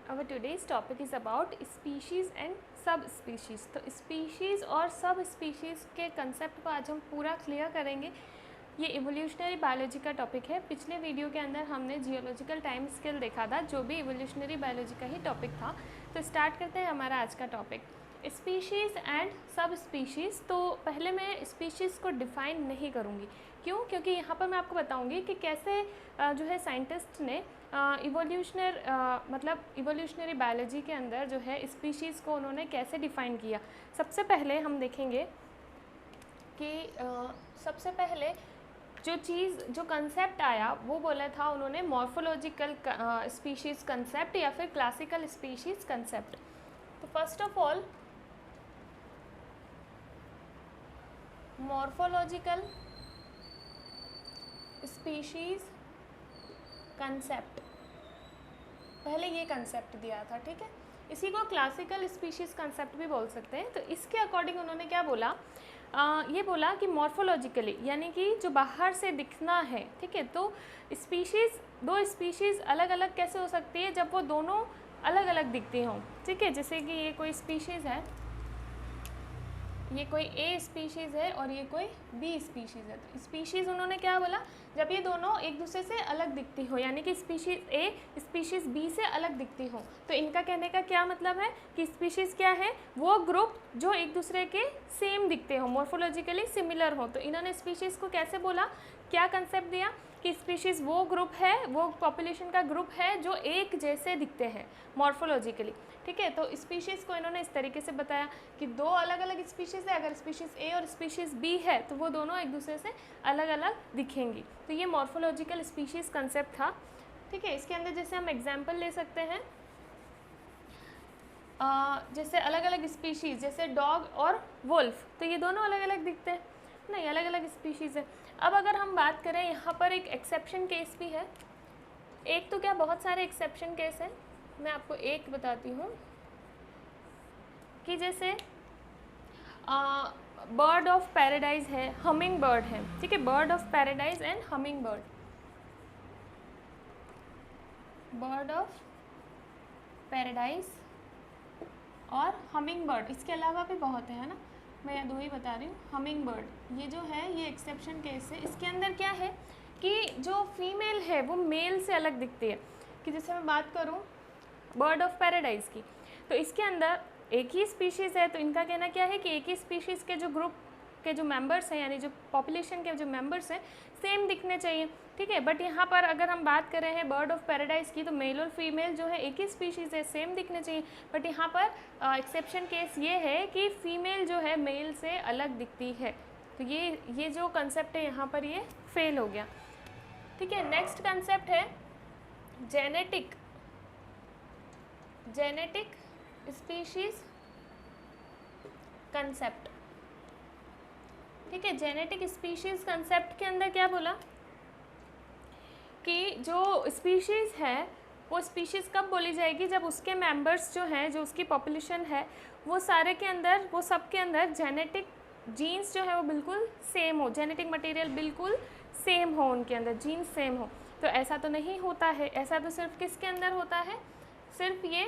our today's topic is about species and सब species. तो species और सब स्पीशीज़ के कंसेप्ट को आज हम पूरा क्लियर करेंगे। ये इवोल्यूशनरी बायोलॉजी का टॉपिक है। पिछले वीडियो के अंदर हमने जियोलॉजिकल टाइम स्केल देखा था, जो भी इवोल्यूशनरी बायोलॉजी का ही टॉपिक था। तो स्टार्ट करते हैं हमारा आज का टॉपिक, स्पीशीज़ एंड सब स्पीशीज़। तो पहले मैं स्पीशीज़ को डिफ़ाइन नहीं करूँगी, क्यों? क्योंकि यहाँ पर मैं आपको बताऊँगी कि कैसे जो है साइंटिस्ट ने इवोल्यूशनरी बायोलॉजी के अंदर जो है स्पीशीज़ को उन्होंने कैसे डिफ़ाइन किया। सबसे पहले हम देखेंगे कि सबसे पहले जो कंसेप्ट आया वो बोला था उन्होंने मॉर्फोलॉजिकल स्पीशीज़ कंसेप्ट या फिर क्लासिकल स्पीशीज़ कंसेप्ट। तो first of all morphological species concept, पहले ये कंसेप्ट दिया था, ठीक है। इसी को क्लासिकल स्पीशीज़ कंसेप्ट भी बोल सकते हैं। तो इसके अकॉर्डिंग उन्होंने क्या बोला, ये बोला कि मॉर्फोलॉजिकली यानी कि जो बाहर से दिखना है, ठीक है। तो स्पीशीज़, दो स्पीशीज़ अलग अलग कैसे हो सकती है, जब वो दोनों अलग अलग दिखती हों, ठीक है। जैसे कि ये कोई स्पीशीज़ है, ये कोई ए स्पीशीज़ है और ये कोई बी स्पीशीज़ है। तो स्पीशीज़ उन्होंने क्या बोला, जब ये दोनों एक दूसरे से अलग दिखती हो, यानी कि स्पीशीज़ ए स्पीशीज़ बी से अलग दिखती हो। तो इनका कहने का क्या मतलब है कि स्पीशीज़ क्या है, वो ग्रुप जो एक दूसरे के सेम दिखते हो, मॉर्फोलॉजिकली सिमिलर हो। तो इन्होंने स्पीशीज़ को कैसे बोला, क्या कंसेप्ट दिया कि स्पीशीज़ वो ग्रुप है, वो पॉपुलेशन का ग्रुप है जो एक जैसे दिखते हैं मॉर्फोलॉजिकली, ठीक है। तो स्पीशीज़ को इन्होंने इस तरीके से बताया कि दो अलग अलग स्पीशीज़ है, अगर स्पीशीज़ ए और स्पीशीज़ बी है तो वो दोनों एक दूसरे से अलग अलग दिखेंगी। तो ये मॉर्फोलॉजिकल स्पीशीज़ कंसेप्ट था, ठीक है। इसके अंदर जैसे हम एग्जांपल ले सकते हैं, जैसे अलग अलग स्पीशीज़, जैसे डॉग और वुल्फ, तो ये दोनों अलग अलग दिखते हैं, नहीं, अलग अलग स्पीशीज़ है। अब अगर हम बात करें, यहाँ पर एक एक्सेप्शन केस भी है, एक तो क्या बहुत सारे एक्सेप्शन केस हैं, मैं आपको एक बताती हूँ कि जैसे बर्ड ऑफ पैराडाइज है, हमिंग बर्ड है, ठीक है। Bird of paradise and humming bird, bird of paradise और हमिंग बर्ड, इसके अलावा भी बहुत है ना, मैं दो ही बता रही हूँ। हमिंग बर्ड ये जो है ये एक्सेप्शन केस है। इसके अंदर क्या है कि जो फीमेल है वो मेल से अलग दिखती है। कि जैसे मैं बात करूँ बर्ड ऑफ पैराडाइज की, तो इसके अंदर एक ही स्पीशीज़ है। तो इनका कहना क्या है कि एक ही स्पीशीज़ के जो ग्रुप के जो मेंबर्स हैं, यानी जो पॉपुलेशन के जो मेंबर्स हैं, सेम दिखने चाहिए, ठीक है। बट यहाँ पर अगर हम बात कर रहे हैं बर्ड ऑफ पैराडाइज की, तो मेल और फीमेल जो है एक ही स्पीशीज़ है, सेम दिखने चाहिए। बट यहाँ पर एक्सेप्शन केस ये है कि फीमेल जो है मेल से अलग दिखती है। तो ये जो कंसेप्ट है यहाँ पर ये फेल हो गया, ठीक है। नेक्स्ट कंसेप्ट है जेनेटिक स्पीशीज़ कंसेप्ट, ठीक है। जेनेटिक स्पीशीज़ कंसेप्ट के अंदर क्या बोला कि जो स्पीशीज़ है वो स्पीशीज़ कब बोली जाएगी, जब उसके मेंबर्स जो हैं, जो उसकी पॉपुलेशन है, वो सारे के अंदर, वो सब के अंदर जेनेटिक जीन्स जो है वो बिल्कुल सेम हो, जेनेटिक मटेरियल बिल्कुल सेम हो, उनके अंदर जीन्स सेम हो। तो ऐसा तो नहीं होता है, ऐसा तो सिर्फ किसके अंदर होता है, सिर्फ ये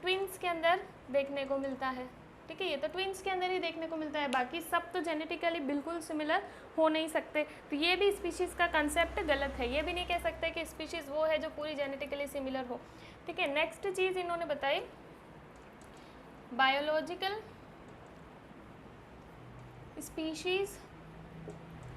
ट्विन्स के अंदर देखने को मिलता है, ठीक है। ये तो ट्विन्स के अंदर ही देखने को मिलता है, बाकी सब तो जेनेटिकली बिल्कुल सिमिलर हो नहीं सकते। तो ये भी स्पीशीज़ का कंसेप्ट गलत है। ये भी नहीं कह सकते कि स्पीशीज़ वो है जो पूरी जेनेटिकली सिमिलर हो, ठीक है। नेक्स्ट चीज़ इन्होंने बताई बायोलॉजिकल स्पीशीज़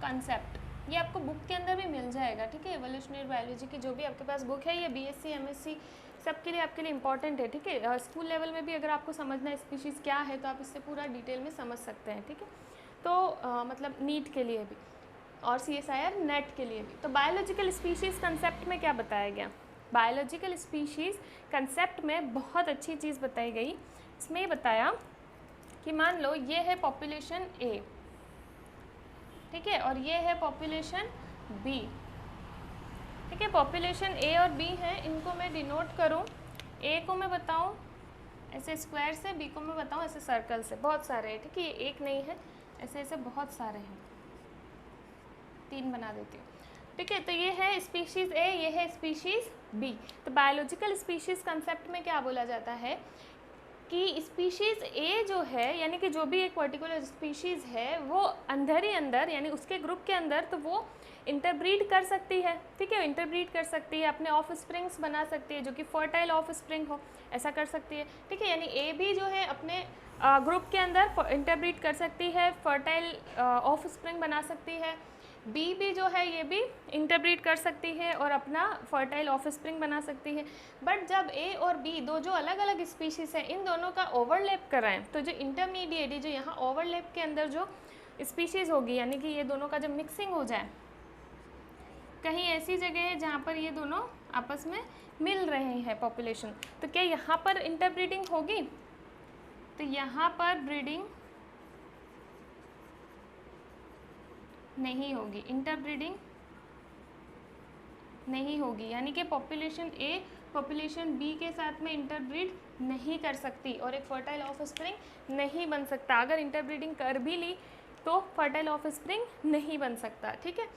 कंसेप्ट। ये आपको बुक के अंदर भी मिल जाएगा, ठीक है। इवोल्यूशनरी बायोलॉजी की जो भी आपके पास बुक है, ये बीएससी एमएससी सबके लिए आपके लिए इंपॉर्टेंट है, ठीक है। स्कूल लेवल में भी अगर आपको समझना है स्पीशीज़ क्या है तो आप इससे पूरा डिटेल में समझ सकते हैं, ठीक है। तो मतलब नीट के लिए भी और CSIR नेट के लिए भी। तो बायोलॉजिकल स्पीशीज़ कंसेप्ट में क्या बताया गया, बायोलॉजिकल स्पीशीज़ कंसेप्ट में बहुत अच्छी चीज़ बताई गई। इसमें बताया कि मान लो ये है पॉपुलेशन ए, ठीक है, और ये है पॉपुलेशन बी, ठीक है। पॉपुलेशन ए और बी है, इनको मैं डिनोट करूँ, ए को मैं बताऊँ ऐसे स्क्वायर से, बी को मैं बताऊँ ऐसे सर्कल से। बहुत सारे हैं, ठीक है, ये एक नहीं है, ऐसे ऐसे बहुत सारे हैं, 3 बना देती हूँ, ठीक है। तो ये है स्पीशीज़ ए, ये है स्पीशीज़ बी। तो बायोलॉजिकल स्पीशीज़ कंसेप्ट में क्या बोला जाता है कि स्पीशीज़ ए जो है यानी कि जो भी एक पर्टिकुलर स्पीशीज़ है वो अंदर ही अंदर यानी उसके ग्रुप के अंदर तो वो इंटरब्रीड कर सकती है, ठीक है, इंटरब्रीड कर सकती है, अपने ऑफ स्प्रिंग्स बना सकती है जो कि फर्टाइल ऑफ स्प्रिंग हो, ऐसा कर सकती है, ठीक है। यानी ए भी जो है अपने ग्रुप के अंदर इंटरब्रीड कर सकती है, फर्टाइल ऑफ स्प्रिंग बना सकती है। बी भी जो है ये भी इंटरब्रीड कर सकती है और अपना फर्टाइल ऑफ स्प्रिंग बना सकती है। बट जब ए और बी दो जो अलग अलग स्पीशीज़ हैं इन दोनों का ओवरलैप कराएं तो जो इंटरमीडिएट जो यहाँ ओवरलैप के अंदर जो स्पीशीज़ होगी यानी कि ये दोनों का जब मिक्सिंग हो जाए कहीं ऐसी जगह है जहाँ पर ये दोनों आपस में मिल रहे हैं पॉपुलेशन, तो क्या यहाँ पर इंटरब्रीडिंग होगी? तो यहाँ पर ब्रीडिंग नहीं होगी, इंटरब्रीडिंग नहीं होगी, यानी कि पॉपुलेशन ए पॉपुलेशन बी के साथ में इंटरब्रीड नहीं कर सकती और एक फर्टाइल ऑफ स्प्रिंग नहीं बन सकता। अगर इंटरब्रीडिंग कर भी ली तो फर्टाइल ऑफ स्प्रिंग नहीं बन सकता, ठीक है।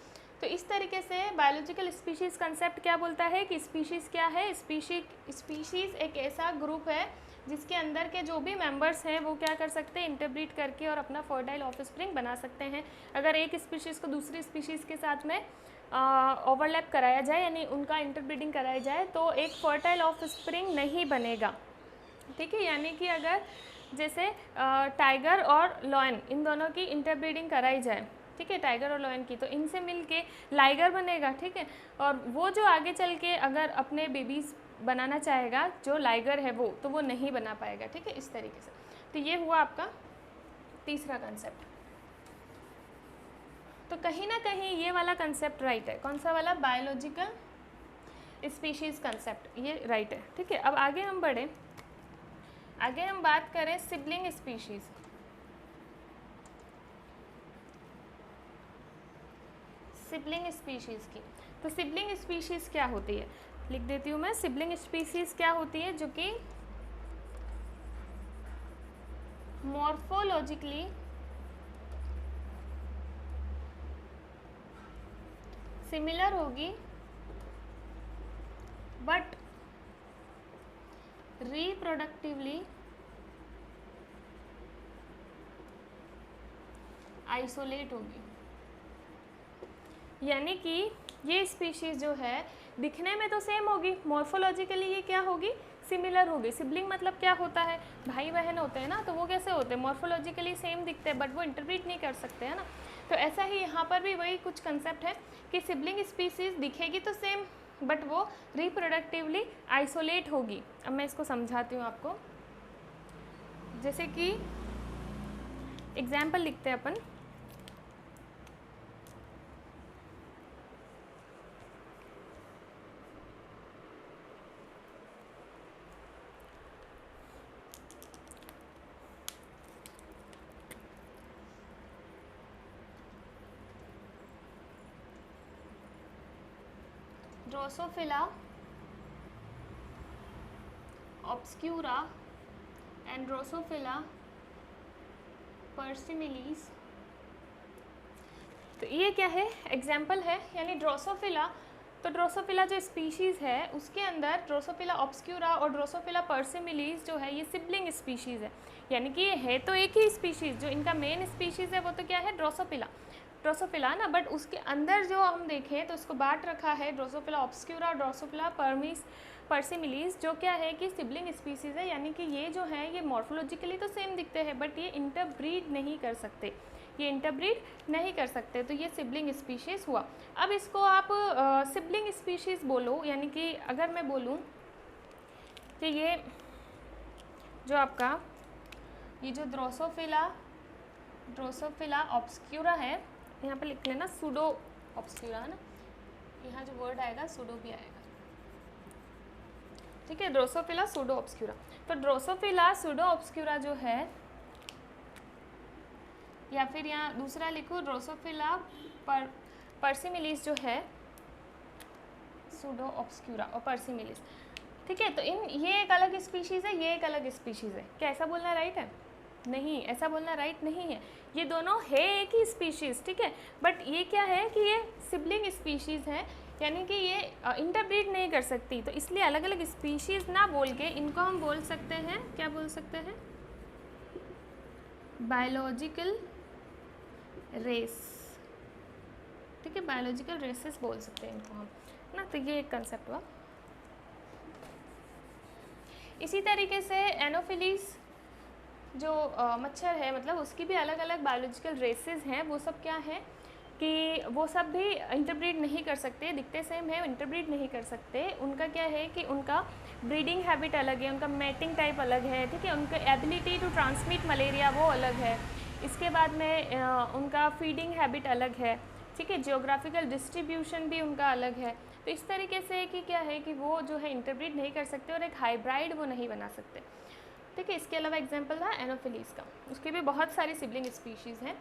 तो इस तरीके से बायोलॉजिकल स्पीशीज़ कंसेप्ट क्या बोलता है कि स्पीशीज़ क्या है, स्पीशीज़ एक ऐसा ग्रुप है जिसके अंदर के जो भी मेंबर्स हैं वो क्या कर सकते हैं, इंटरब्रीड करके और अपना फर्टाइल ऑफ स्प्रिंग बना सकते हैं। अगर एक स्पीशीज़ को दूसरी स्पीशीज़ के साथ में ओवरलैप कराया जाए यानी उनका इंटरब्रीडिंग कराया जाए तो एक फर्टाइल ऑफ स्प्रिंग नहीं बनेगा, ठीक है। यानी कि अगर जैसे टाइगर और लॉयन इन दोनों की इंटरब्रीडिंग कराई जाए, ठीक है, टाइगर और लॉयन की, तो इनसे मिलके लाइगर बनेगा, ठीक है। और वो जो आगे चल के अगर अपने बेबीज़ बनाना चाहेगा जो लाइगर है वो, तो वो नहीं बना पाएगा, ठीक है, इस तरीके से। तो ये हुआ आपका तीसरा कंसेप्ट। तो कहीं ना कहीं ये वाला कंसेप्ट राइट है, कौन सा वाला, बायोलॉजिकल स्पीशीज़ कंसेप्ट, ये राइट है, ठीक है। अब आगे हम बढ़े, आगे हम बात करें सिबलिंग स्पीशीज़। सिबलिंग स्पीशीज़ की, तो सिबलिंग स्पीशीज़ क्या होती है लिख देती हूँ मैं। सिबलिंग स्पीशीज़ क्या होती है जो कि मॉर्फोलॉजिकली सिमिलर होगी बट रिप्रोडक्टिवली आइसोलेट होगी। यानी कि ये स्पीशीज़ जो है दिखने में तो सेम होगी, मॉर्फोलॉजिकली ये क्या होगी, सिमिलर होगी। सिबलिंग मतलब क्या होता है, भाई बहन होते हैं ना, तो वो कैसे होते हैं, मॉर्फोलॉजिकली सेम दिखते हैं बट वो इंटरब्रीड नहीं कर सकते हैं ना। तो ऐसा ही यहाँ पर भी वही कुछ कंसेप्ट है कि सिबलिंग स्पीशीज़ दिखेगी तो सेम बट वो रिप्रोडक्टिवली आइसोलेट होगी। अब मैं इसको समझाती हूँ आपको, जैसे कि एग्जाम्पल लिखते हैं अपन। Drosophila obscura and Drosophila persimilis. तो ये क्या है, एग्जाम्पल है, यानी ड्रोसोफिला, तो ड्रोसोफिला जो स्पीशीज़ है उसके अंदर ड्रोसोफिला ऑब्स्क्यूरा और ड्रोसोफिला पर्सिमिलीज जो है ये सिबलिंग स्पीशीज़ है। यानी कि ये है तो एक ही स्पीशीज़, जो इनका मेन स्पीशीज़ है वो तो क्या है, ड्रोसोफिला ना, बट उसके अंदर जो हम देखें तो उसको बांट रखा है ड्रोसोफिला ऑब्स्क्यूरा और ड्रोसोफिला पर्सिमिलीज, जो क्या है कि सिबलिंग स्पीशीज़ है। यानी कि ये जो है ये मॉर्फोलॉजिकली तो सेम दिखते हैं बट ये इंटरब्रीड नहीं कर सकते, ये इंटरब्रीड नहीं कर सकते, तो ये सिबलिंग स्पीशीज़ हुआ। अब इसको आप सिबलिंग स्पीशीज़ बोलो, यानी कि अगर मैं बोलूँ कि ये जो आपका ये जो ड्रोसोफिला ऑब्स्क्यूरा है, यहाँ पे लिख लेना सूडो ऑब्स्क्यूरा है ना, यहाँ जो वर्ड आएगा सूडो भी आएगा, ठीक है, ड्रोसोफिला सूडो ऑब्स्क्यूरा। तो ड्रोसोफिला सूडो ऑब्स्क्यूरा जो है, या फिर यहाँ दूसरा लिखो ड्रोसोफिला पर्सिमिलीज जो है, सूडो ऑब्स्क्यूरा और पर्सिमिलीज, ठीक है। तो ये एक अलग स्पीशीज़ है, ये एक अलग स्पीशीज़ है, क्या ऐसा बोलना राइट है? नहीं, ऐसा बोलना राइट नहीं है। ये दोनों है एक ही स्पीशीज़, ठीक है, बट ये क्या है कि ये सिबलिंग स्पीशीज़ है, यानी कि ये इंटरब्रीड नहीं कर सकती, तो इसलिए अलग अलग स्पीशीज़ ना बोल के इनको हम बोल सकते हैं, क्या बोल सकते हैं, बायोलॉजिकल रेस, ठीक है, बायोलॉजिकल रेसेस बोल सकते हैं इनको हम ना। तो ये एक कंसेप्ट हुआ। इसी तरीके से एनोफिलीज जो मच्छर है, मतलब उसकी भी अलग अलग बायोलॉजिकल रेसेस हैं। वो सब क्या है कि वो सब भी इंटरब्रीड नहीं कर सकते, दिखते सेम है, इंटरब्रीड नहीं कर सकते। उनका क्या है कि उनका ब्रीडिंग हैबिट अलग है, उनका मैटिंग टाइप अलग है, ठीक है, उनका एबिलिटी टू ट्रांसमिट मलेरिया वो अलग है। इसके बाद में उनका फीडिंग हैबिट अलग है, ठीक है, जियोग्राफिकल डिस्ट्रीब्यूशन भी उनका अलग है। तो इस तरीके से कि क्या है कि वो जो है इंटरब्रीड नहीं कर सकते और एक हाइब्राइड वो नहीं बना सकते, ठीक है। इसके अलावा एग्जांपल था एनोफिलीज का, उसके भी बहुत सारी सिबलिंग स्पीशीज़ हैं।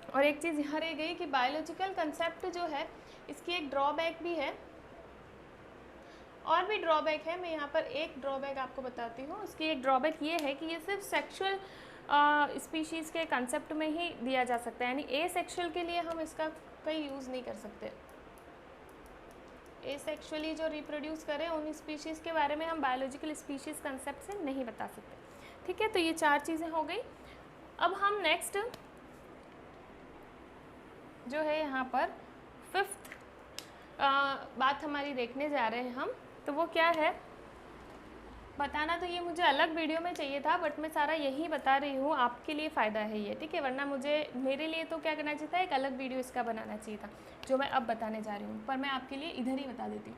और एक चीज़ यहाँ रह गई कि बायोलॉजिकल कंसेप्ट जो है इसकी एक ड्रॉबैक भी है, और भी ड्रॉबैक है। मैं यहाँ पर एक ड्रॉबैक आपको बताती हूँ। इसकी एक ड्रॉबैक ये है कि ये सिर्फ सेक्सुअल स्पीशीज़ के कंसेप्ट में ही दिया जा सकता है, यानी ए सेक्शुअल के लिए हम इसका कहीं यूज़ नहीं कर सकते। एसेक्सुअली जो रिप्रोड्यूस करें उन स्पीशीज़ के बारे में हम बायोलॉजिकल स्पीशीज़ कंसेप्ट से नहीं बता सकते, ठीक है। तो ये 4 चीज़ें हो गई। अब हम नेक्स्ट जो है यहाँ पर 5th बात हमारी देखने जा रहे हैं हम, तो वो क्या है, बताना तो ये मुझे अलग वीडियो में चाहिए था, बट मैं सारा यही बता रही हूँ, आपके लिए फ़ायदा है ये, ठीक है, वरना मुझे मेरे लिए तो क्या करना चाहिए था, एक अलग वीडियो इसका बनाना चाहिए था जो मैं अब बताने जा रही हूँ, पर मैं आपके लिए इधर ही बता देती हूँ,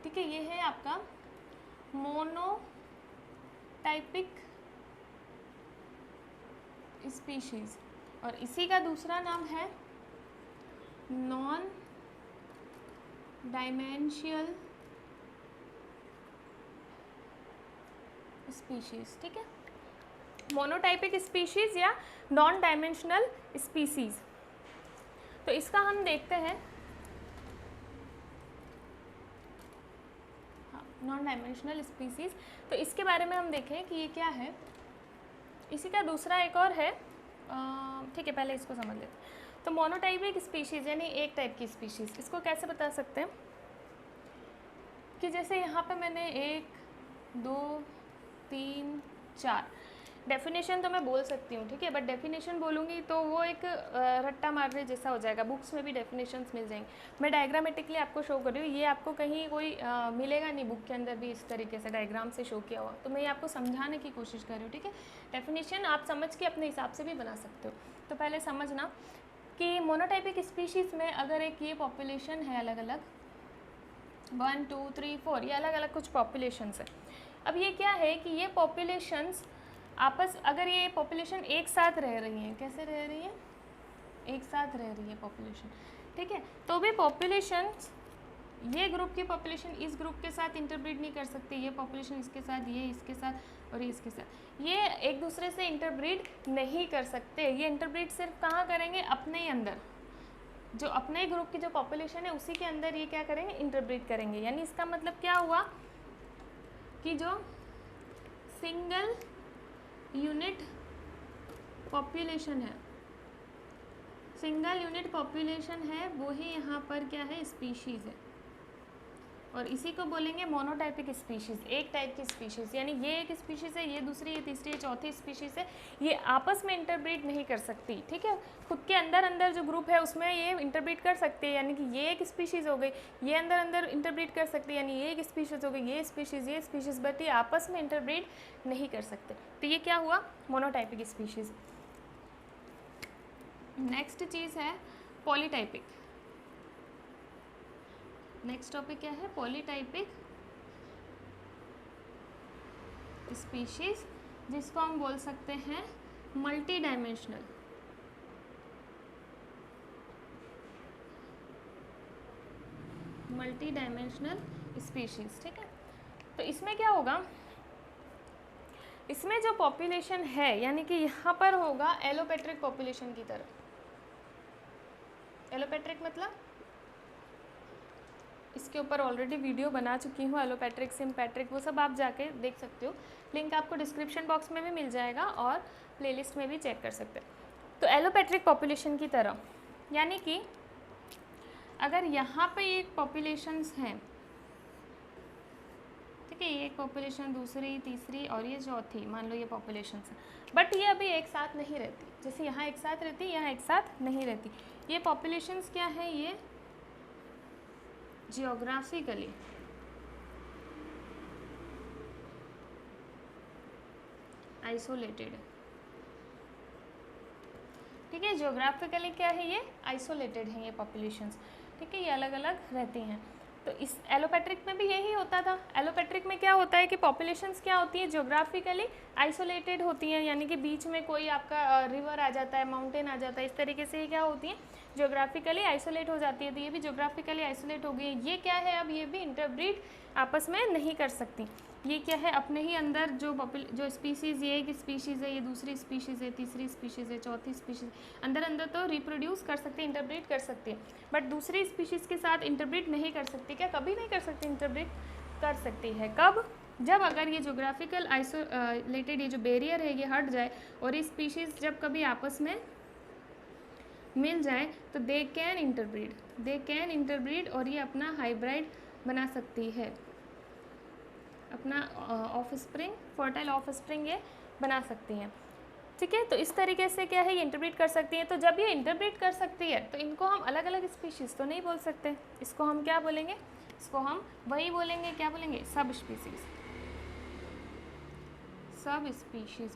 ठीक है। ये है आपका मोनोटाइपिक स्पीशीज़, और इसी का दूसरा नाम है नॉन डायमेंशियल स्पीशीज़, ठीक है, मोनोटाइपिक स्पीशीज़ या नॉन डायमेंशनल स्पीशीज़। तो इसका हम देखते हैं, हाँ, नॉन डायमेंशनल स्पीशीज़, तो इसके बारे में हम देखें कि ये क्या है। इसी का दूसरा एक और है, ठीक है, पहले इसको समझ लेते हैं। तो मोनोटाइपिक स्पीशीज़ यानी एक टाइप की स्पीशीज़, इसको कैसे बता सकते हैं कि जैसे यहाँ पे मैंने 1 2 3 4 डेफिनेशन तो मैं बोल सकती हूँ, ठीक है, बट डेफिनेशन बोलूँगी तो वो एक रट्टा मारने जैसा हो जाएगा। बुक्स में भी डेफिनेशंस मिल जाएंगे, मैं डायग्रामेटिकली आपको शो कर रही हूँ, ये आपको कहीं कोई मिलेगा नहीं बुक के अंदर भी इस तरीके से डायग्राम से शो किया हुआ, तो मैं ये आपको समझाने की कोशिश कर रही हूँ, ठीक है। डेफिनेशन आप समझ के अपने हिसाब से भी बना सकते हो। तो पहले समझना कि मोनोटाइपिक स्पीशीज़ में अगर एक ये पॉपुलेशन है अलग अलग 1 2 3 4, ये अलग अलग कुछ पॉपुलेशंस है। अब ये क्या है कि ये पॉपुलेशंस आपस, अगर ये पॉपुलेशन एक साथ रह रही हैं, कैसे रह रही है, एक साथ रह रही है पॉपुलेशन, ठीक है, तो भी पॉपुलेशंस, ये ग्रुप की पॉपुलेशन इस ग्रुप के साथ इंटरब्रीड नहीं कर सकती, ये पॉपुलेशन इसके साथ, ये इसके साथ और ये इसके साथ, ये एक दूसरे से इंटरब्रीड नहीं कर सकते। ये इंटरब्रीड सिर्फ कहाँ करेंगे, अपने ही अंदर, जो अपने ग्रुप की जो पॉपुलेशन है उसी के अंदर ये क्या करेंगे, इंटरब्रीड करेंगे। यानी इसका मतलब क्या हुआ कि जो सिंगल यूनिट पॉपुलेशन है, सिंगल यूनिट पॉपुलेशन है, वो ही यहाँ पर क्या है, स्पीशीज़ है, और इसी को बोलेंगे मोनोटाइपिक स्पीशीज़, एक टाइप की स्पीशीज़। यानी ये एक स्पीशीज़ है, ये दूसरी, ये तीसरी, ये चौथी स्पीशीज़ है, ये आपस में इंटरब्रीड नहीं कर सकती, ठीक है। खुद के अंदर अंदर जो ग्रुप है उसमें ये इंटरब्रीड कर सकते हैं, यानी कि ये एक स्पीशीज़ हो गई, ये अंदर अंदर इंटरब्रीड कर सकती है, यानी ये एक स्पीशीज़ हो गई, ये स्पीशीज़, बट ये आपस में इंटरब्रीड नहीं कर सकते। तो ये क्या हुआ, मोनोटाइपिक स्पीशीज़। नेक्स्ट चीज़ है पॉलीटाइपिक। नेक्स्ट टॉपिक क्या है, पॉलीटाइपिक स्पीशीज़, जिसको हम बोल सकते हैं multi dimensional. Multi dimensional species, ठीक है। तो इसमें क्या होगा, इसमें जो पॉपुलेशन है, यानी कि यहाँ पर होगा एलोपेट्रिक पॉपुलेशन की तरह। एलोपेट्रिक मतलब इसके ऊपर ऑलरेडी वीडियो बना चुकी हूँ, एलोपेट्रिक, सिम्पेट्रिक, वो सब आप जाके देख सकते हो। लिंक आपको डिस्क्रिप्शन बॉक्स में भी मिल जाएगा और प्लेलिस्ट में भी चेक कर सकते हो। तो एलोपेट्रिक पॉपुलेशन की तरह, यानी कि अगर यहाँ पे एक पॉपुलेशंस हैं, ठीक है, ये एक पॉपुलेशन, दूसरी, तीसरी और ये चौथी, मान लो ये पॉपुलेशंस हैं, बट ये अभी एक साथ नहीं रहती। जैसे यहाँ एक साथ रहती, यहाँ एक साथ नहीं रहती। ये पॉपुलेशंस क्या है, ये जियोग्राफिकली आइसोलेटेड है, ठीक है। जियोग्राफिकली क्या है, ये आइसोलेटेड है ये पॉपुलेशंस, ठीक है, ये अलग अलग रहती हैं। तो इस एलोपेट्रिक में भी यही होता था। एलोपेट्रिक में क्या होता है कि पॉपुलेशंस क्या होती है, जियोग्राफिकली आइसोलेटेड होती हैं, यानी कि बीच में कोई आपका रिवर आ जाता है, माउंटेन आ जाता है, इस तरीके से ये क्या होती हैं, जियोग्राफिकली आइसोलेट हो जाती है। तो ये भी जियोग्राफिकली आइसोलेट हो गई। ये क्या है, अब ये भी इंटरब्रीड आपस में नहीं कर सकती। ये क्या है, अपने ही अंदर जो स्पीशीज़, ये एक स्पीशीज़ है, ये दूसरी स्पीशीज़ है, तीसरी स्पीशीज़ है, चौथी स्पीशीज़, अंदर अंदर तो रिप्रोड्यूस कर सकते हैं, इंटरब्रीड कर सकते हैं, बट दूसरी स्पीशीज़ के साथ इंटरब्रीड नहीं कर सकती। क्या कभी नहीं कर सकती, इंटरब्रीड कर सकती है। कब, जब अगर ये जोग्राफिकल आइसोलेटेड ये जो बैरियर है ये हट जाए और ये स्पीशीज़ जब कभी आपस में मिल जाए तो दे कैन इंटरब्रीड और ये अपना हाइब्रिड बना सकती है, अपना ऑफस्प्रिंग, फर्टाइल ऑफस्प्रिंग ये बना सकती हैं, ठीक है। तो इस तरीके से क्या है, ये इंटरब्रीड कर सकती हैं। तो जब ये इंटरब्रीड कर सकती है तो इनको हम अलग अलग स्पीशीज़ तो नहीं बोल सकते, इसको हम क्या बोलेंगे, इसको हम वही बोलेंगे, क्या बोलेंगे, सब स्पीशीज़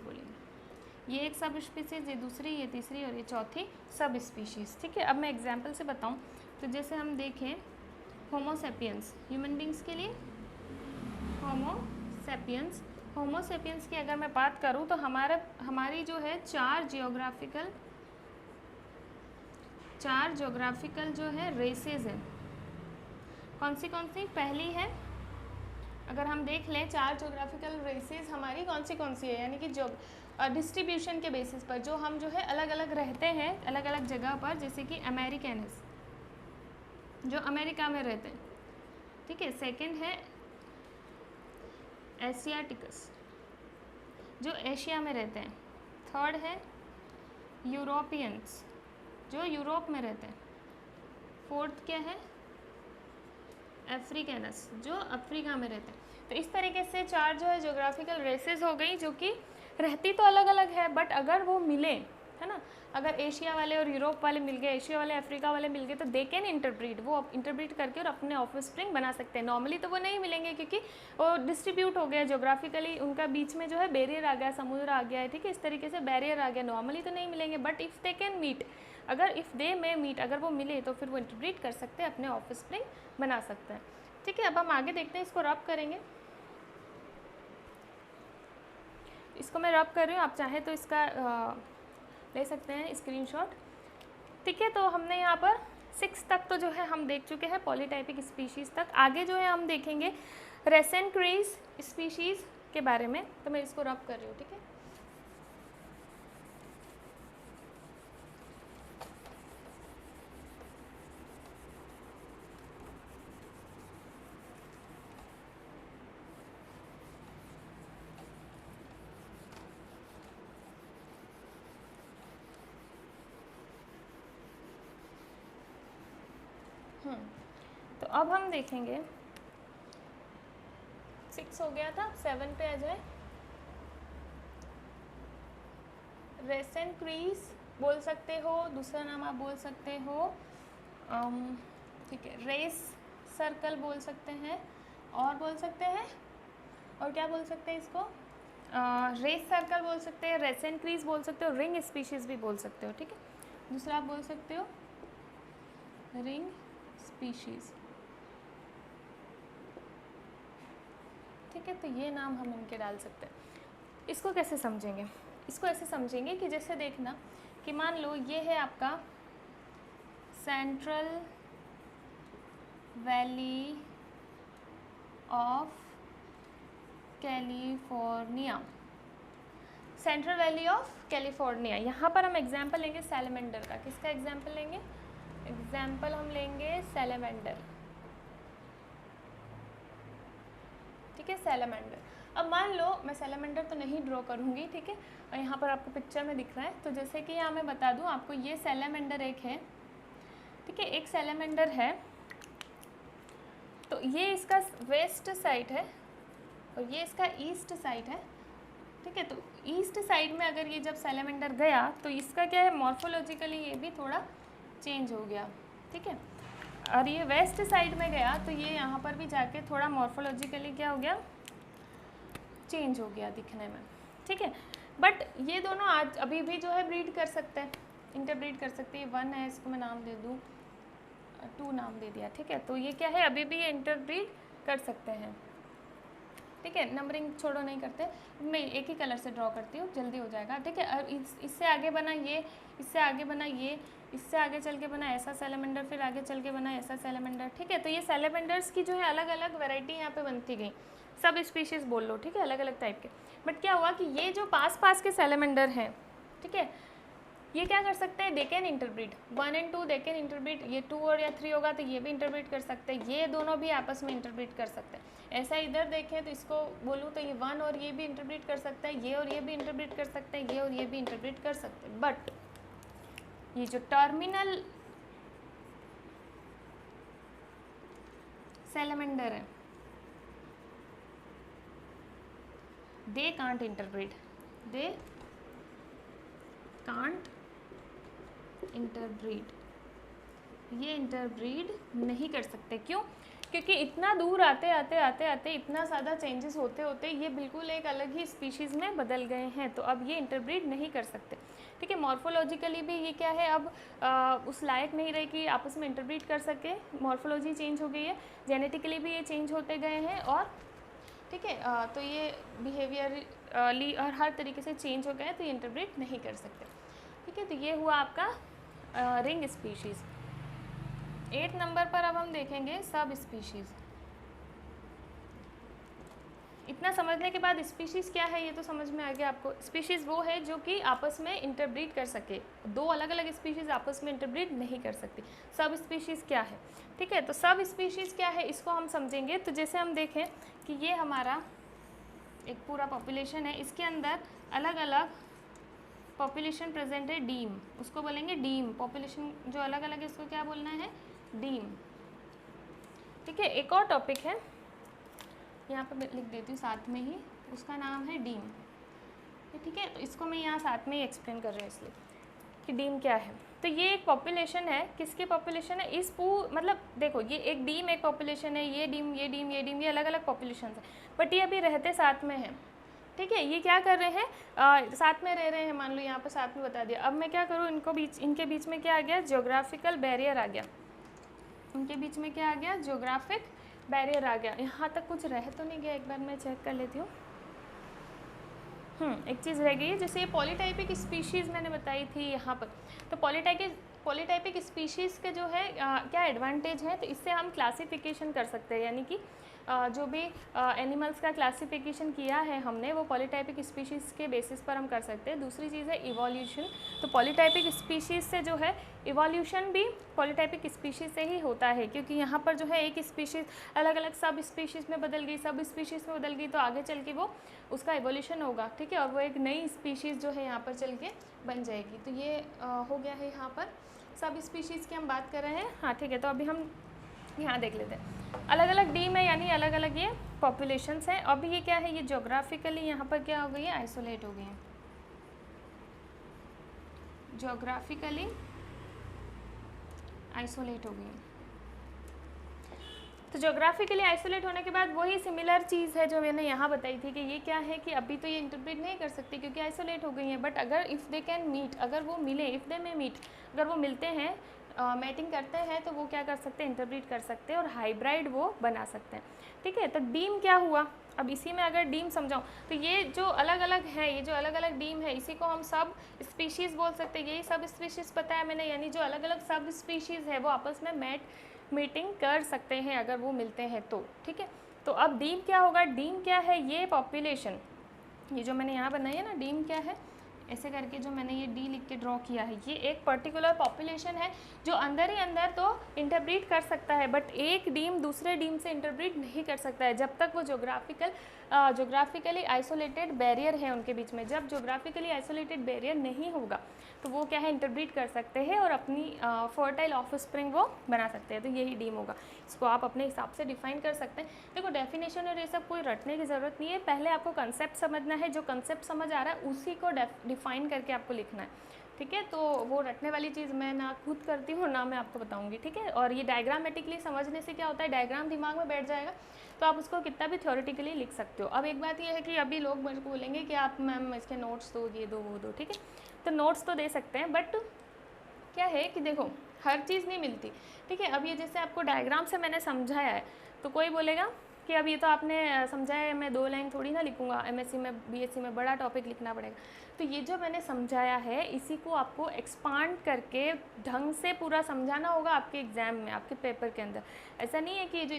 बोलेंगे। ये एक सब स्पीशीज़, ये दूसरी, ये तीसरी और ये चौथी सब स्पीशीज़, ठीक है। अब मैं एग्जांपल से बताऊं तो जैसे हम देखें होमोसेपियंस, ह्यूमन बींग्स के लिए होमोसेपियंस की अगर मैं बात करूं तो हमारी जो है चार जियोग्राफिकल जो है रेसेस हैं। कौन सी, पहली है, अगर हम देख लें चार जियोग्राफिकल रेसेस हमारी कौन सी है, यानी कि जो डिस्ट्रीब्यूशन के बेसिस पर जो हम जो है अलग अलग रहते हैं अलग अलग जगह पर, जैसे कि अमेरिकनस जो अमेरिका में रहते हैं, ठीक है। सेकंड है एशियाटिकस जो एशिया में रहते हैं। थर्ड है यूरोपियंस जो यूरोप में रहते हैं। फोर्थ क्या है, अफ्रीकनस जो अफ्रीका में रहते हैं। तो इस तरीके से चार जो है जियोग्राफिकल रेसेस हो गई, जो कि रहती तो अलग अलग है, बट अगर वो मिले, है ना, अगर एशिया वाले और यूरोप वाले मिल गए, एशिया वाले अफ्रीका वाले मिल गए, तो दे कैन इंटरब्रीड, वो इंटरब्रीड करके और अपने ऑफस्प्रिंग बना सकते हैं। नॉर्मली तो वो नहीं मिलेंगे क्योंकि वो डिस्ट्रीब्यूट हो गया जियोग्राफिकली, उनका बीच में जो है बैरियर आ गया, समुद्र आ गया है, ठीक है, इस तरीके से बैरियर आ गया, नॉर्मली तो नहीं मिलेंगे। But if they can meet, अगर इफ़ दे मे मीट, अगर वो मिले तो फिर वो इंटरब्रीड कर सकते हैं, अपने ऑफस्प्रिंग बना सकते हैं, ठीक है। अब हम आगे देखते हैं, इसको रब करेंगे। इसको मैं रब कर रही हूँ, आप चाहें तो इसका ले सकते हैं स्क्रीनशॉट, ठीक है। तो हमने यहाँ पर 6 तक तो जो है हम देख चुके हैं, पॉलीटाइपिक स्पीशीज़ तक। आगे जो है हम देखेंगे रेसेंक्रीज स्पीशीज़ के बारे में। तो मैं इसको रब कर रही हूँ, ठीक है। तो अब हम देखेंगे 6 हो गया था, 7 पे आ जाए। रेसेंक्रीज बोल सकते हो, दूसरा नाम आप बोल सकते हो, ठीक है, रेस सर्कल बोल सकते हैं, और बोल सकते हैं, और क्या बोल सकते हैं इसको, रेस सर्कल बोल सकते हैं, रेसेंक्रीज बोल सकते हो, रिंग स्पीशीज़ भी बोल सकते हो, ठीक है। दूसरा आप बोल सकते हो रिंग स्पीशीज़, ठीक है। तो ये नाम हम इनके डाल सकते हैं। इसको कैसे समझेंगे, इसको ऐसे समझेंगे कि जैसे देखना कि मान लो ये है आपका central valley of California, central valley of California. यहाँ पर हम एग्जाम्पल लेंगे सैलमेंडर का। किसका एग्जाम्पल लेंगे, एग्जाम्पल हम लेंगे सैलमेंडर, ठीक है, सैलामेंडर। अब मान लो मैं सैलामेंडर तो नहीं ड्रॉ करूँगी, ठीक है, और यहाँ पर आपको पिक्चर में दिख रहा है। तो जैसे कि यहाँ मैं बता दूँ आपको, ये सैलामेंडर एक है, ठीक है, एक सैलामेंडर है। तो ये इसका वेस्ट साइड है और ये इसका ईस्ट साइड है, ठीक है। तो ईस्ट साइड में अगर ये जब सैलामेंडर गया तो इसका क्या है, मॉर्फोलॉजिकली ये भी थोड़ा चेंज हो गया, ठीक है। और ये वेस्ट साइड में गया तो ये यहाँ पर भी जाके थोड़ा मॉर्फोलॉजिकली क्या हो गया, चेंज हो गया दिखने में, ठीक है। बट ये दोनों आज अभी भी जो है ब्रीड कर सकते हैं, इंटरब्रीड कर सकते हैं। 1 है, इसको मैं नाम दे दूँ, 2 नाम दे दिया, ठीक है। तो ये क्या है, अभी भी ये इंटरब्रीड कर सकते हैं, ठीक है। नंबरिंग छोड़ो, नहीं करते, मैं एक ही कलर से ड्रॉ करती हूँ, जल्दी हो जाएगा, ठीक है। और इससे आगे बना ये, इससे आगे बना ये, इससे आगे चल के बना ऐसा सैलामेंडर, फिर आगे चल के बना ऐसा सैलामेंडर, ठीक है। तो ये सैलामेंडर्स की जो है अलग अलग वैरायटी यहाँ पे बनती गई, सब स्पीशीज़ बोल लो, ठीक है, अलग अलग टाइप के। बट क्या हुआ कि ये जो पास पास के सैलामेंडर हैं, ठीक है, ये क्या कर सकते हैं, दे कैन इंटरब्रीड 1 और 2, दे कैन इंटरब्रीड। ये 2 और या 3 होगा तो ये भी इंटरब्रीड कर सकते हैं, ये दोनों भी आपस में इंटरब्रीड कर सकते हैं। ऐसा इधर देखें तो इसको बोलूँ तो ये 1 और ये भी इंटरब्रीड कर सकता है, ये और ये भी इंटरब्रीड कर सकते हैं, ये और ये भी इंटरब्रीड कर सकते हैं। बट ये जो टर्मिनल सैलामेंडर है, they can't interbreed, they can't interbreed, ये इंटरब्रीड नहीं कर सकते। क्यों? क्योंकि इतना दूर आते आते आते आते इतना ज़्यादा चेंजेस होते होते ये बिल्कुल एक अलग ही स्पीशीज़ में बदल गए हैं, तो अब ये इंटरब्रीड नहीं कर सकते, ठीक है। मॉर्फोलॉजिकली भी ये क्या है, अब उस लायक नहीं रहे कि आपस में इंटरब्रीड कर सके, मॉर्फोलॉजी चेंज हो गई है, जेनेटिकली भी ये चेंज होते गए हैं, और ठीक है, तो ये बिहेवियरली और हर तरीके से चेंज हो गए हैं, तो ये इंटरब्रीड नहीं कर सकते, ठीक है। तो ये हुआ आपका रिंग स्पीशीज़। 8 नंबर पर अब हम देखेंगे सब स्पीशीज़। इतना समझने के बाद स्पीशीज़ क्या है ये तो समझ में आ गया आपको। स्पीशीज़ वो है जो कि आपस में इंटरब्रीड कर सके, 2 अलग अलग स्पीशीज़ आपस में इंटरब्रीड नहीं कर सकती। सब स्पीशीज़ क्या है, ठीक है। तो सब स्पीशीज़ क्या है इसको हम समझेंगे। तो जैसे हम देखें कि ये हमारा एक पूरा पॉपुलेशन है, इसके अंदर अलग अलग पॉपुलेशन प्रेजेंट है, डीम, उसको बोलेंगे डीम। पॉपुलेशन जो अलग अलग है इसको क्या बोलना है, डीम, ठीक है। एक और टॉपिक है, यहाँ पर लिख देती हूँ साथ में ही, उसका नाम है डीम, ठीक है। तो इसको मैं यहाँ साथ में ही एक्सप्लेन कर रही हूँ इसलिए कि डीम क्या है। तो ये एक पॉपुलेशन है, किसकी पॉपुलेशन है, इस मतलब देखो ये एक डीम एक पॉपुलेशन है, ये डीम ये डीम ये डीम, ये अलग अलग पॉपुलेशन है, बट ये अभी रहते साथ में हैं, ठीक है। ये क्या कर रहे हैं, साथ में रह रहे हैं, मान लो यहाँ पर साथ में बता दिया। अब मैं क्या करूँ, इनके बीच में क्या आ गया, ज्योग्राफिकल बैरियर आ गया, इनके बीच में क्या आ गया, ज्योग्राफिक बैरियर आ गया। यहाँ तक कुछ रह तो नहीं गया, एक बार मैं चेक कर लेती हूँ। एक चीज़ रह गई है, जैसे ये पॉलीटाइपिक स्पीशीज़ मैंने बताई थी यहाँ पर। तो पॉलीटाइपिक स्पीशीज़ के जो है क्या एडवांटेज है, तो इससे हम क्लासिफिकेशन कर सकते हैं, यानी कि जो भी एनिमल्स का क्लासिफिकेशन किया है हमने वो पॉलीटाइपिक स्पीशीज़ के बेसिस पर हम कर सकते हैं। दूसरी चीज़ है इवोल्यूशन। तो पॉलीटाइपिक स्पीशीज़ से जो है इवोल्यूशन भी पॉलीटाइपिक स्पीशीज़ से ही होता है, क्योंकि यहाँ पर जो है एक स्पीशीज़ अलग अलग सब स्पीशीज़ में बदल गई, सब स्पीशीज़ में बदल गई, तो आगे चल के वो उसका इवोल्यूशन होगा, ठीक है, और वो एक नई स्पीशीज़ जो है यहाँ पर चल के बन जाएगी। तो ये हो गया है यहाँ पर सब स्पीशीज़ की हम बात कर रहे हैं, हाँ ठीक है। तो अभी हम यहाँ देख लेते हैं, अलग अलग डीम है यानी अलग अलग ये पॉपुलेशंस हैं। अभी ये क्या है, ये ज्योग्राफिकली यहाँ पर क्या हो गई है, आइसोलेट हो गई हैं, ज्योग्राफिकली आइसोलेट हो गई हैं। तो ज्योग्राफिकली आइसोलेट होने के बाद वही सिमिलर चीज़ है जो मैंने यहाँ बताई थी कि ये क्या है कि अभी तो ये इंटरप्रेट नहीं कर सकती क्योंकि आइसोलेट हो गई हैं, बट अगर इफ़ दे कैन मीट, अगर वो मिले, इफ़ दे में मीट, अगर वो मिलते हैं, मैटिंग करते हैं, तो वो क्या कर सकते हैं, इंटरब्रीड कर सकते हैं और हाइब्रिड वो बना सकते हैं, ठीक है। तो डीम क्या हुआ, अब इसी में अगर डीम समझाऊँ तो ये जो अलग अलग है, ये जो अलग अलग डीम है इसी को हम सब स्पीशीज़ बोल सकते हैं। यही सब स्पीशीज़ बताया मैंने, यानी जो अलग अलग सब स्पीशीज़ है वो आपस में मीटिंग कर सकते हैं अगर वो मिलते हैं तो, ठीक है। तो अब डीम क्या होगा, डीम क्या है, ये पॉपुलेशन, ये जो मैंने यहाँ बनाई है ना, डीम क्या है, ऐसे करके जो मैंने ये डी लिख के ड्रॉ किया है, ये एक पर्टिकुलर पॉपुलेशन है जो अंदर ही अंदर तो इंटरप्रीट कर सकता है, बट एक डीम दूसरे डीम से इंटरप्रीट नहीं कर सकता है जब तक वो जोग्राफिकली आइसोलेटेड बैरियर है उनके बीच में। जब जोग्राफिकली आइसोलेटेड बैरियर नहीं होगा तो वो क्या है, इंटरप्रीट कर सकते हैं और अपनी फर्टाइल ऑफस्प्रिंग वो बना सकते हैं। तो यही डीम होगा, इसको आप अपने हिसाब से डिफाइन कर सकते हैं। देखो डेफिनेशन और ये सब कोई रटने की ज़रूरत नहीं है, पहले आपको कंसेप्ट समझना है, जो कंसेप्ट समझ आ रहा है उसी को डिफाइन करके आपको लिखना है, ठीक है। तो वो रटने वाली चीज़ मैं ना खुद करती हूँ ना मैं आपको बताऊँगी, ठीक है। और ये डायग्रामेटिकली समझने से क्या होता है, डायग्राम दिमाग में बैठ जाएगा तो आप उसको कितना भी थ्योरेटिकली लिख सकते हो। अब एक बात ये है कि अभी लोग मेरे को बोलेंगे कि आप मैम इसके नोट्स दो, ये दो वो दो, ठीक है। तो नोट्स तो दे सकते हैं, बट क्या है कि देखो हर चीज़ नहीं मिलती, ठीक है। अब ये जैसे आपको डायग्राम से मैंने समझाया है तो कोई बोलेगा कि अब ये तो आपने समझाया है, मैं 2 लाइन थोड़ी ना लिखूंगा, एमएससी में बीएससी में बड़ा टॉपिक लिखना पड़ेगा। तो ये जो मैंने समझाया है इसी को आपको एक्सपांड करके ढंग से पूरा समझाना होगा आपके एग्ज़ाम में, आपके पेपर के अंदर। ऐसा नहीं है कि जो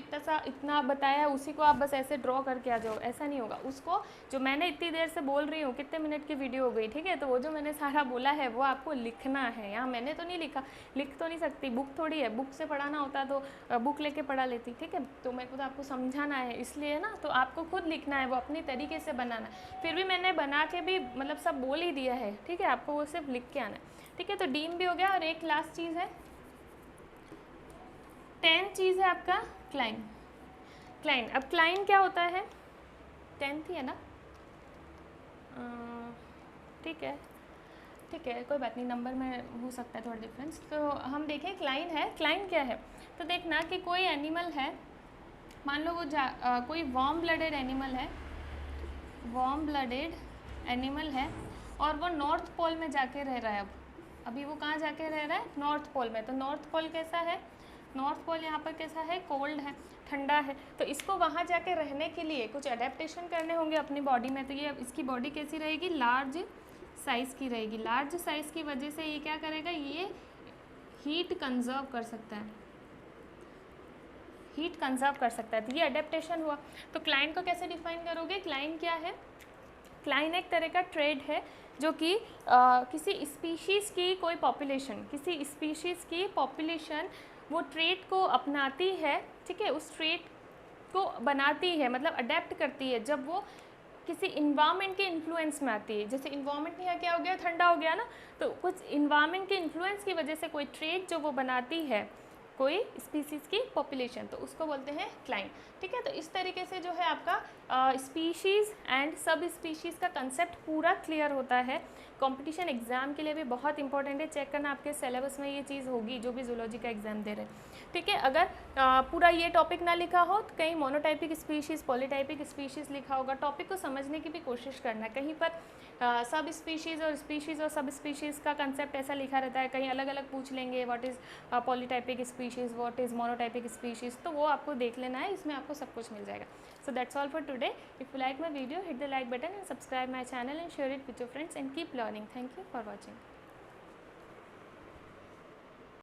इतना बताया है उसी को आप बस ऐसे ड्रॉ करके आ जाओ, ऐसा नहीं होगा। उसको जो मैंने इतनी देर से बोल रही हूँ, कितने मिनट की वीडियो हो गई, ठीक है, तो वो जो मैंने सारा बोला है वो आपको लिखना है। यहाँ मैंने तो नहीं लिखा, लिख तो नहीं सकती, बुक थोड़ी है, बुक से पढ़ाना होता तो बुक लेके पढ़ा लेती, ठीक है। तो मेरे को तो आपको समझाना है इसलिए ना, तो आपको खुद लिखना है, वो अपनी तरीके से बनाना है। फिर भी मैंने बना के भी मतलब सब बोल ही दिया है, ठीक है, आपको वो सिर्फ लिख के आना है, ठीक है। तो डीम भी हो गया और एक लास्ट चीज़ है 10th चीज़ है आपका क्लाइन। क्लाइन, अब क्लाइन क्या होता है, 10th ही है ना, ठीक है ठीक है, कोई बात नहीं, नंबर में हो सकता है थोड़ा डिफरेंस। तो हम देखें क्लाइन है, क्लाइन क्या है। तो देखना कि कोई एनिमल है, मान लो वो कोई वार्म ब्लडेड एनिमल है, वार्म ब्लडेड एनिमल है और वो नॉर्थ पोल में जाके रह रहा है। अभी वो कहाँ जाके रह रहा है, नॉर्थ पोल में। तो नॉर्थ पोल कैसा है, नॉर्थ पोल यहाँ पर कैसा है, कोल्ड है, ठंडा है। तो इसको वहाँ जाके रहने के लिए कुछ अडेप्टेशन करने होंगे अपनी बॉडी में। तो ये इसकी बॉडी कैसी रहेगी, लार्ज साइज़ की रहेगी। लार्ज साइज़ की वजह से ये क्या करेगा, ये हीट कंजर्व कर सकता है, हीट कंजर्व कर सकता है। तो ये अडेप्टेशन हुआ। तो क्लाइन को कैसे डिफाइन करोगे, क्लाइन क्या है, क्लाइन एक तरह का ट्रेड है जो कि किसी स्पीशीज़ की कोई पॉपुलेशन, किसी स्पीशीज़ की पॉपुलेशन वो ट्रेड को अपनाती है, ठीक है, उस ट्रेड को बनाती है, मतलब अडेप्ट करती है जब वो किसी इन्वायरमेंट के इन्फ्लुएंस में आती है। जैसे इन्वायरमेंट यहाँ क्या हो गया, ठंडा हो गया ना, तो कुछ इन्वायरमेंट के इन्फ्लुएंस की वजह से कोई ट्रेड जो वो बनाती है कोई स्पीसीज़ की पॉपुलेशन, तो उसको बोलते हैं क्लाइन, ठीक है। तो इस तरीके से जो है आपका स्पीशीज़ एंड सब स्पीशीज़ का कंसेप्ट पूरा क्लियर होता है। कंपटीशन एग्जाम के लिए भी बहुत इंपॉर्टेंट है, चेक करना आपके सिलेबस में ये चीज़ होगी जो भी जूलॉजी का एग्जाम दे रहे हैं, ठीक है। अगर पूरा ये टॉपिक ना लिखा हो तो कहीं मोनोटाइपिक स्पीशीज़, पॉलीटाइपिक स्पीशीज़ लिखा होगा। टॉपिक को समझने की भी कोशिश करना, कहीं पर सब स्पीशीज़ और सब स्पीशीज़ का कंसेप्ट ऐसा लिखा रहता है, कहीं अलग अलग पूछ लेंगे, what is polytypic species, what is monotypic species, तो वो आपको देख लेना है, इसमें आपको सब कुछ मिल जाएगा। So that's all for today. If you like my video, hit the like button and subscribe my channel and share it with your friends and keep learning. Thank you for watching.